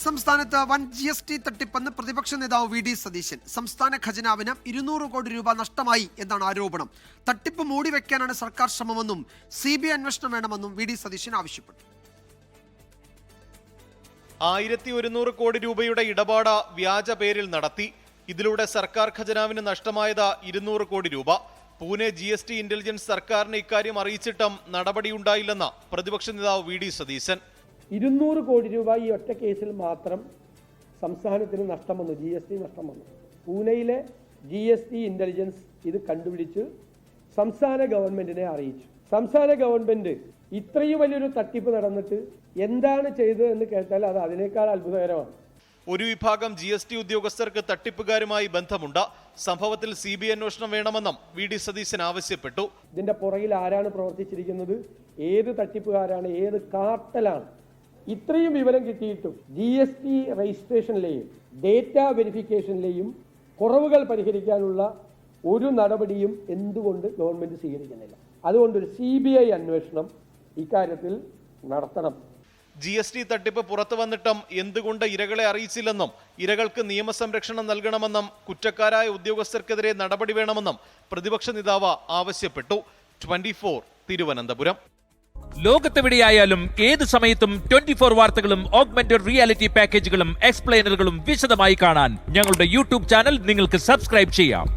സംസ്ഥാനത്ത് വൻ GST തട്ടിപ്പെന്ന് പ്രതിപക്ഷ നേതാവ് വി.ഡി. സതീശൻ. സംസ്ഥാന ഖജനാവിന് 200 കോടി രൂപ നഷ്ടമായി എന്നാണ് ആരോപണം. തട്ടിപ്പ് മൂടിവെക്കാനാണ് സർക്കാർ ശ്രമമെന്നും CBI അന്വേഷണം വേണമെന്നും വി.ഡി. സതീശൻ ആവശ്യപ്പെട്ടു. 1100 കോടി രൂപയുടെ ഇടപാട് വ്യാജ പേരിൽ നടത്തി. ഇതിലൂടെ സർക്കാർ ഖജനാവിന് നഷ്ടമായത് 200 കോടി രൂപ. പൂനെ GST ഇന്റലിജൻസ് സർക്കാരിനെ ഇക്കാര്യം അറിയിച്ചിട്ടും നടപടിയുണ്ടായില്ലെന്ന് പ്രതിപക്ഷ നേതാവ് വി.ഡി. സതീശൻ. 200 കോടി രൂപ ഈ ഒറ്റ കേസിൽ മാത്രം സംസ്ഥാനത്തിന് നഷ്ടം വന്നു, GST നഷ്ടം വന്നു. പൂനെയിലെ GST ഇന്റലിജൻസ് ഇത് കണ്ടുപിടിച്ച് സംസ്ഥാന ഗവൺമെന്റിനെ അറിയിച്ചു. സംസ്ഥാന ഗവൺമെന്റ് ഇത്രയും വലിയൊരു തട്ടിപ്പ് നടന്നിട്ട് എന്താണ് ചെയ്തത് എന്ന് കേട്ടാൽ അത് അതിനേക്കാൾ അത്ഭുതകരമാണ്. ഒരു വിഭാഗം GST ഉദ്യോഗസ്ഥർക്ക് തട്ടിപ്പുകാരുമായി ബന്ധമുണ്ട്. സംഭവത്തിൽ CBI അന്വേഷണം വേണമെന്നും വി.ഡി. സതീശൻ ആവശ്യപ്പെട്ടു. ഇതിന്റെ പുറകിൽ ആരാണ് പ്രവർത്തിച്ചിരിക്കുന്നത്, ഏത് തട്ടിപ്പുകാരാണ്, ഏത് കാർട്ടലാണ്, ഇത്രയും വിവരം കിട്ടിയിട്ടും GST രജിസ്ട്രേഷനിലെയും ഡേറ്റ വെരിഫിക്കേഷനിലെയും കുറവുകൾ പരിഹരിക്കാനുള്ള ഒരു നടപടിയും എന്തുകൊണ്ട് ഗവൺമെന്റ് സ്വീകരിക്കുന്നില്ല? അതുകൊണ്ടൊരു CBI അന്വേഷണം ഇക്കാര്യത്തിൽ നടത്തണം. GST തട്ടിപ്പ് പുറത്തു വന്നിട്ടും എന്തുകൊണ്ട് ഇരകളെ അറിയിച്ചില്ലെന്നും ഇരകൾക്ക് നിയമസംരക്ഷണം നൽകണമെന്നും കുറ്റക്കാരായ ഉദ്യോഗസ്ഥർക്കെതിരെ നടപടി വേണമെന്നും പ്രതിപക്ഷ നേതാവ് ആവശ്യപ്പെട്ടു. 24 തിരുവനന്തപുരം. ലോകത്തെവിടെയായാലും ഏത് സമയത്തും 24 വാർത്തകളും ഓഗ്മെന്റഡ് റിയാലിറ്റി പാക്കേജുകളും എക്സ്പ്ലെയിനറുകളും വിശദമായി കാണാൻ ഞങ്ങളുടെ YouTube ചാനൽ നിങ്ങൾക്ക് സബ്സ്ക്രൈബ് ചെയ്യാം.